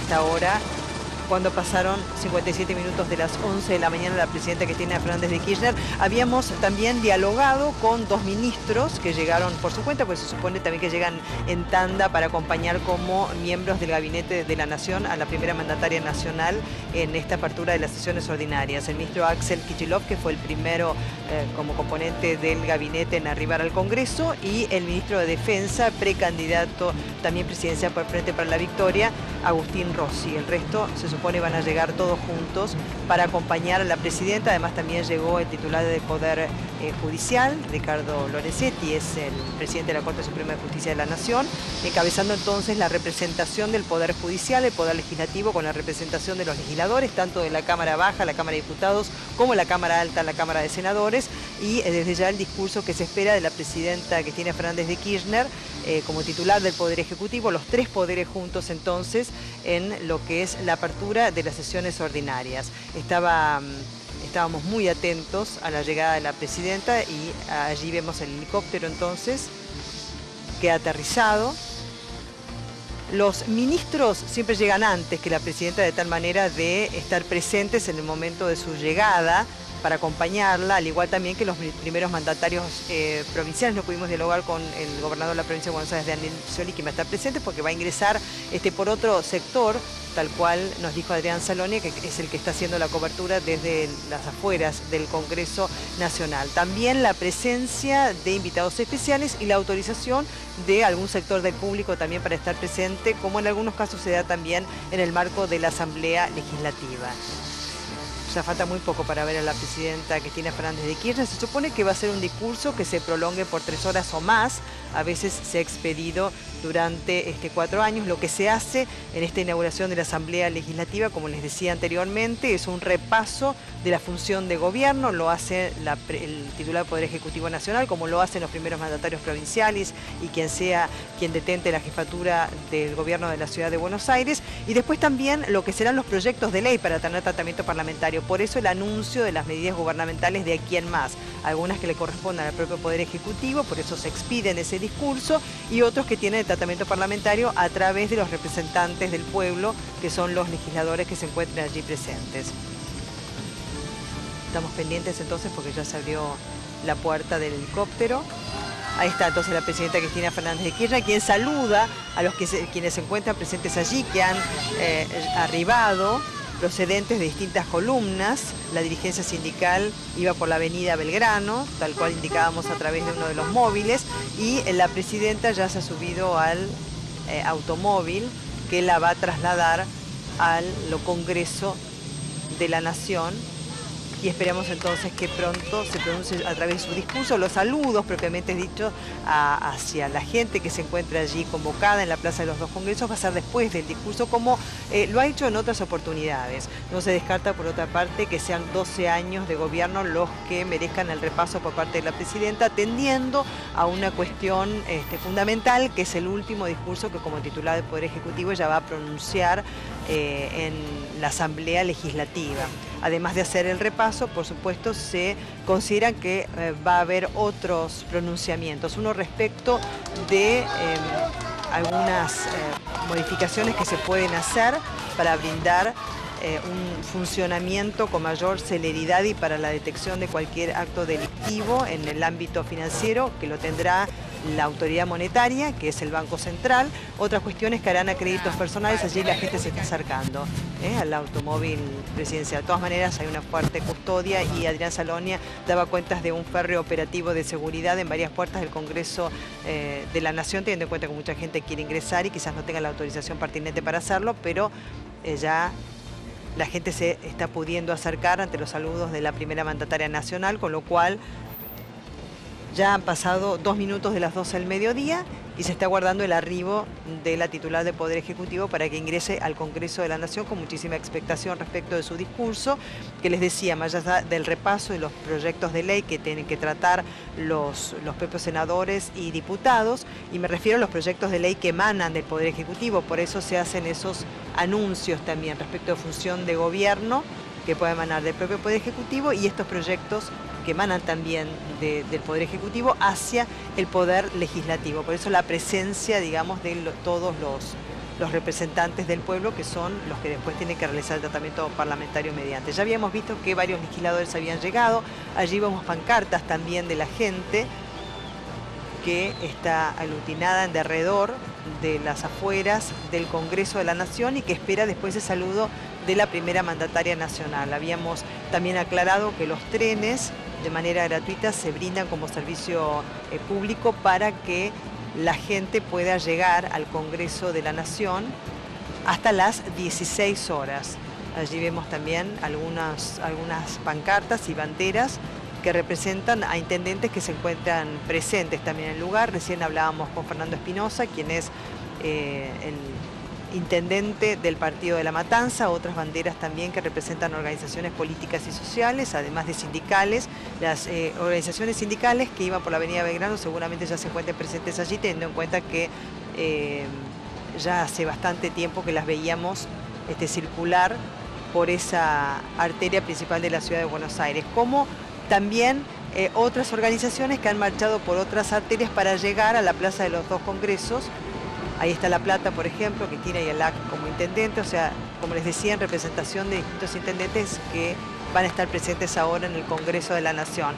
esta hora, cuando pasaron 57 minutos de las 11 de la mañana, la presidenta Cristina Fernández de Kirchner. Habíamos también dialogado con dos ministros que llegaron por su cuenta, pues se supone también que llegan en tanda para acompañar como miembros del Gabinete de la Nación a la primera mandataria nacional en esta apertura de las sesiones ordinarias. El ministro Axel Kicillof, que fue el primero como componente del gabinete en arribar al Congreso, y el ministro de Defensa, precandidato también presidencial por Frente para la Victoria, Agustín Rossi. El resto se supone van a llegar todos juntos para acompañar a la presidenta. Además también llegó el titular del Poder Judicial, Ricardo Lorenzetti, es el presidente de la Corte Suprema de Justicia de la Nación, encabezando entonces la representación del Poder Judicial, el Poder Legislativo, con la representación de los legisladores, tanto de la Cámara Baja, la Cámara de Diputados, como la Cámara Alta, la Cámara de Senadores, y desde ya el discurso que se espera de la presidenta Cristina Fernández de Kirchner como titular del Poder Ejecutivo, los tres poderes juntos entonces en lo que es la apertura de las sesiones ordinarias. Estábamos muy atentos a la llegada de la presidenta y allí vemos el helicóptero entonces que ha aterrizado. Los ministros siempre llegan antes que la presidenta, de tal manera de estar presentes en el momento de su llegada para acompañarla, al igual también que los primeros mandatarios provinciales. No pudimos dialogar con el gobernador de la provincia de Buenos Aires, Daniel Scioli, que va a estar presente porque va a ingresar por otro sector, tal cual nos dijo Adrián Salonia, que es el que está haciendo la cobertura desde las afueras del Congreso Nacional. También la presencia de invitados especiales y la autorización de algún sector del público también para estar presente, como en algunos casos se da también en el marco de la Asamblea Legislativa. Ya falta muy poco para ver a la presidenta Cristina Fernández de Kirchner. Se supone que va a ser un discurso que se prolongue por 3 horas o más. A veces se ha expedido durante 4 años. Lo que se hace en esta inauguración de la Asamblea Legislativa, como les decía anteriormente, es un repaso de la función de gobierno. Lo hace el titular del Poder Ejecutivo Nacional, como lo hacen los primeros mandatarios provinciales y quien detente la jefatura del gobierno de la Ciudad de Buenos Aires. Y después también lo que serán los proyectos de ley para tener tratamiento parlamentario. Por eso el anuncio de las medidas gubernamentales de aquí en más. Algunas que le corresponden al propio Poder Ejecutivo, por eso se expiden ese discurso, y otros que tienen el tratamiento parlamentario a través de los representantes del pueblo, que son los legisladores que se encuentran allí presentes. Estamos pendientes entonces porque ya se abrió la puerta del helicóptero. Ahí está entonces la presidenta Cristina Fernández de Kirchner, quien saluda a quienes se encuentran presentes allí, que han arribado procedentes de distintas columnas. La dirigencia sindical iba por la avenida Belgrano, tal cual indicábamos a través de uno de los móviles, y la presidenta ya se ha subido al automóvil que la va a trasladar al Congreso de la Nación. Y esperamos entonces que pronto se pronuncie a través de su discurso los saludos propiamente dicho hacia la gente que se encuentra allí convocada en la Plaza de los Dos Congresos. Va a ser después del discurso, como lo ha hecho en otras oportunidades. No se descarta, por otra parte, que sean 12 años de gobierno los que merezcan el repaso por parte de la presidenta, tendiendo a una cuestión fundamental, que es el último discurso que como titular del Poder Ejecutivo ella va a pronunciar en la Asamblea Legislativa. Además de hacer el repaso, por supuesto, se considera que va a haber otros pronunciamientos. Uno respecto de algunas modificaciones que se pueden hacer para brindar un funcionamiento con mayor celeridad y para la detección de cualquier acto delictivo en el ámbito financiero, que lo tendrá la autoridad monetaria, que es el Banco Central. Otras cuestiones que harán a créditos personales. Allí la gente se está acercando al automóvil presidencial. De todas maneras hay una fuerte custodia, y Adrián Salonia daba cuentas de un férreo operativo de seguridad en varias puertas del Congreso de la Nación, teniendo en cuenta que mucha gente quiere ingresar y quizás no tenga la autorización pertinente para hacerlo, pero ya la gente se está pudiendo acercar ante los saludos de la primera mandataria nacional, con lo cual ya han pasado 2 minutos de las 12 del mediodía y se está aguardando el arribo de la titular del Poder Ejecutivo para que ingrese al Congreso de la Nación, con muchísima expectación respecto de su discurso, que les decía, más allá del repaso de los proyectos de ley que tienen que tratar los propios senadores y diputados, y me refiero a los proyectos de ley que emanan del Poder Ejecutivo. Por eso se hacen esos anuncios también respecto de función de gobierno que puede emanar del propio Poder Ejecutivo, y estos proyectos que emanan también del Poder Ejecutivo hacia el Poder Legislativo. Por eso la presencia, digamos, de todos los representantes del pueblo, que son los que después tienen que realizar el tratamiento parlamentario mediante. Ya habíamos visto que varios legisladores habían llegado, allí vemos pancartas también de la gente que está aglutinada en derredor de las afueras del Congreso de la Nación y que espera después el saludo de la primera mandataria nacional. Habíamos también aclarado que los trenes de manera gratuita se brindan como servicio público para que la gente pueda llegar al Congreso de la Nación hasta las 16 horas. Allí vemos también algunas pancartas y banderas que representan a intendentes que se encuentran presentes también en el lugar. Recién hablábamos con Fernando Espinosa, quien es el intendente del Partido de la Matanza, otras banderas también que representan organizaciones políticas y sociales, además de sindicales. Las organizaciones sindicales que iban por la avenida Belgrano seguramente ya se encuentran presentes allí, teniendo en cuenta que ya hace bastante tiempo que las veíamos circular por esa arteria principal de la ciudad de Buenos Aires, como también otras organizaciones que han marchado por otras arterias para llegar a la Plaza de los Dos Congresos. Ahí está La Plata, por ejemplo, que tiene a Yalac como intendente, o sea, como les decía, en representación de distintos intendentes que van a estar presentes ahora en el Congreso de la Nación.